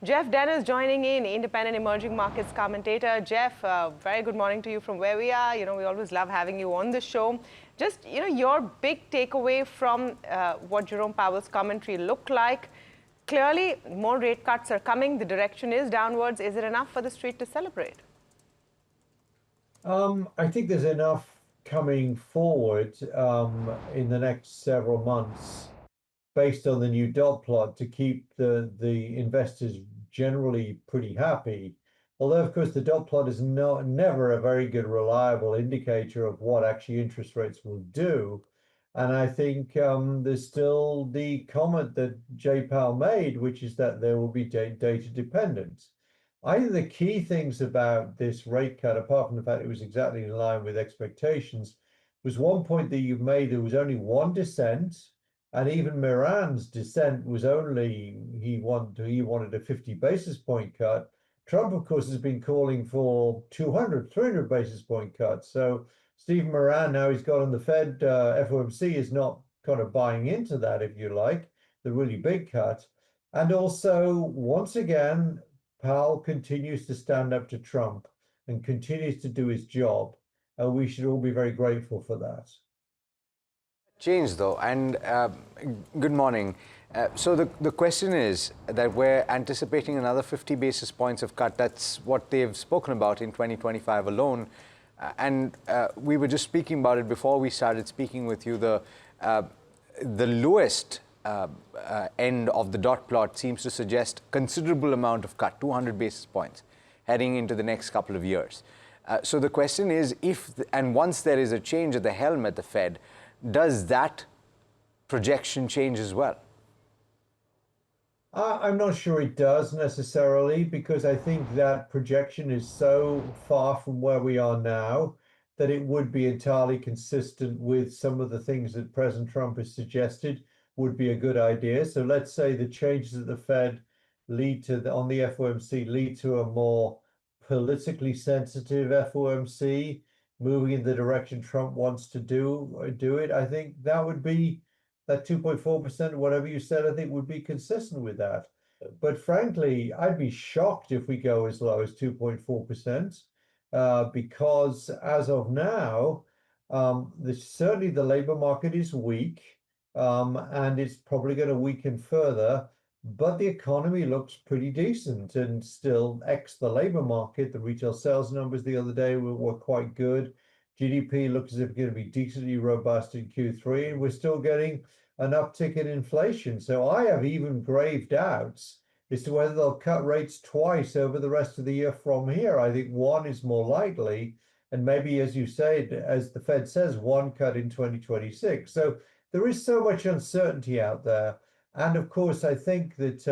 Geoff Dennis joining in, independent emerging markets commentator. Geoff, very good morning to you from where we are. We always love having you on the show. Just, your big takeaway from what Jerome Powell's commentary looked like. Clearly, more rate cuts are coming. The direction is downwards. Is it enough for the street to celebrate? I think there's enough coming forward in the next several months based on the new dot plot to keep the investors generally pretty happy. Although, of course, the dot plot is never a very good, reliable indicator of what actually interest rates will do. And I think there's still the comment that Jay Powell made, which is that there will be data dependent. I think the key things about this rate cut, apart from the fact it was exactly in line with expectations, was one point that you've made. There was only one dissent, and even Miran's dissent was only he wanted a 50 basis point cut. Trump, of course, has been calling for 200, 300 basis point cuts. So Steve Moran, now he's got on the Fed, FOMC is not kind of buying into that, if you like, the really big cut. And also, once again, Powell continues to stand up to Trump and continues to do his job. And we should all be very grateful for that. Change though, and good morning. So the question is that we're anticipating another 50 basis points of cut. That's what they've spoken about in 2025 alone. And we were just speaking about it before we started speaking with you. The lowest end of the dot plot seems to suggest considerable amount of cut, 200 basis points, heading into the next couple of years. So the question is, and once there is a change at the helm at the Fed, does that projection change as well? I'm not sure it does necessarily, because I think that projection is so far from where we are now that it would be entirely consistent with some of the things that President Trump has suggested would be a good idea. So let's say the changes at the Fed lead to, on the FOMC, lead to a more politically sensitive FOMC, moving in the direction Trump wants to do it. I think that would be that 2.4%, whatever you said, I think would be consistent with that. But frankly, I'd be shocked if we go as low as 2.4%, because as of now, certainly the labor market is weak, and it's probably going to weaken further. But the economy looks pretty decent, and still, ex the labor market, the retail sales numbers the other day were quite good. GDP looks as if it's going to be decently robust in Q3, and we're still getting an uptick in inflation. So I have even grave doubts as to whether they'll cut rates twice over the rest of the year from here. I think one is more likely, and maybe, as you said, as the Fed says, one cut in 2026. So there is so much uncertainty out there. And of course, I think that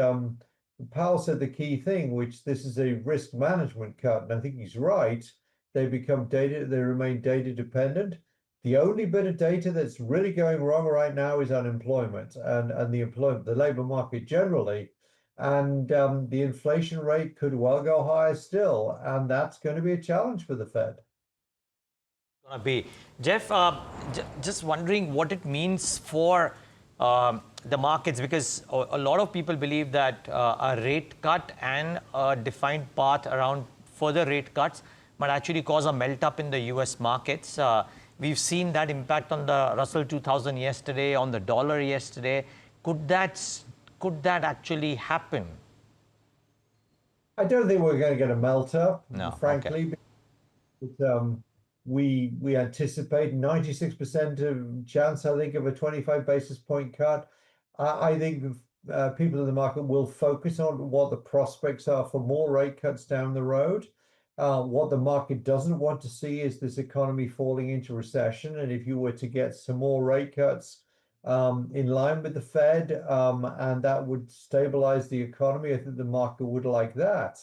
Powell said the key thing, which this is a risk management cut, and I think he's right. They remain data dependent. The only bit of data that's really going wrong right now is unemployment and the labor market generally. And the inflation rate could well go higher still, and that's going to be a challenge for the Fed. Gonna be. Geoff, just wondering what it means for the markets, because a lot of people believe that a rate cut and a defined path around further rate cuts might actually cause a melt up in the US markets. We've seen that impact on the Russell 2000 yesterday, on the dollar yesterday. Could that actually happen? I don't think we're going to get a melt up, no, frankly. Okay. But, we anticipate 96% of chance, I think, of a 25 basis point cut. I think people in the market will focus on what the prospects are for more rate cuts down the road. What the market doesn't want to see is this economy falling into recession. And if you were to get some more rate cuts in line with the Fed, and that would stabilize the economy, I think the market would like that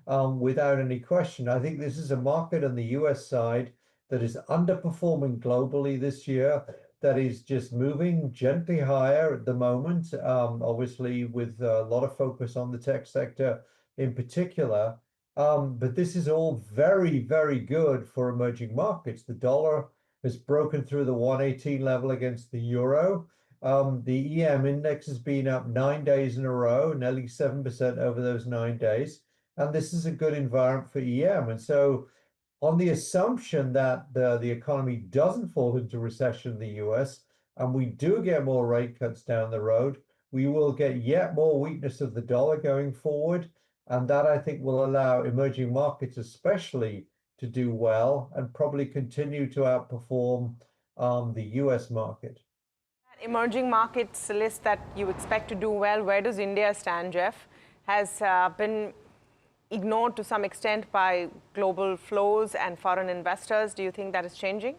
without any question. I think this is a market on the US side that is underperforming globally this year, that is just moving gently higher at the moment, obviously with a lot of focus on the tech sector in particular. But this is all very, very good for emerging markets. The dollar has broken through the 118 level against the euro. The EM index has been up 9 days in a row, nearly 7% over those 9 days. And this is a good environment for EM. And so on the assumption that the economy doesn't fall into recession in the US, and we do get more rate cuts down the road, we will get yet more weakness of the dollar going forward. And that, I think, will allow emerging markets especially to do well and probably continue to outperform the US market. Emerging markets list that you expect to do well, where does India stand, Jeff? Has been ignored to some extent by global flows and foreign investors. Do you think that is changing?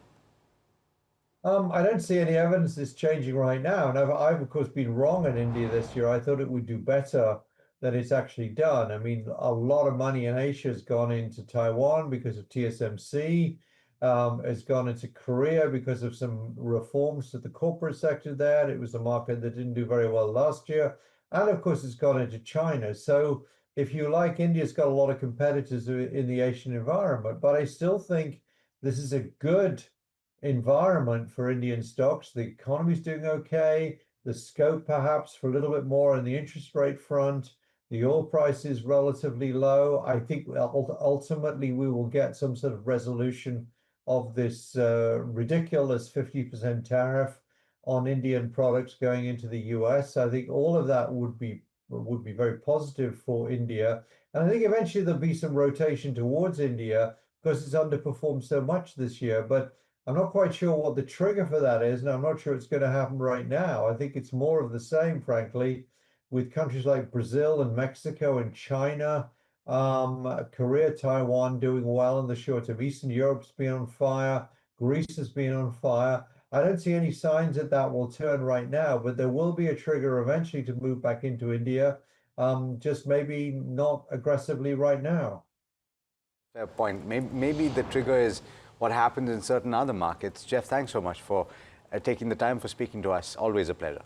I don't see any evidence it's changing right now. And I've of course been wrong in India this year. I thought it would do better than it's actually done. I mean, a lot of money in Asia has gone into Taiwan because of TSMC, has gone into Korea because of some reforms to the corporate sector there. It was a market that didn't do very well last year. And of course, it's gone into China. So if you like, India's got a lot of competitors in the Asian environment, but I still think this is a good environment for Indian stocks. The economy's doing okay. The scope perhaps for a little bit more on the interest rate front. The oil price is relatively low. I think ultimately we will get some sort of resolution of this ridiculous 50% tariff on Indian products going into the US. I think all of that would be very positive for India. And I think eventually there'll be some rotation towards India because it's underperformed so much this year. But I'm not quite sure what the trigger for that is, and I'm not sure it's going to happen right now. I think it's more of the same, frankly, with countries like Brazil and Mexico and China, Korea, Taiwan doing well in the short term. Eastern Europe's been on fire. Greece has been on fire. I don't see any signs that that will turn right now, but there will be a trigger eventually to move back into India, just maybe not aggressively right now. Fair point. Maybe the trigger is what happens in certain other markets. Jeff, thanks so much for taking the time for speaking to us. Always a pleasure.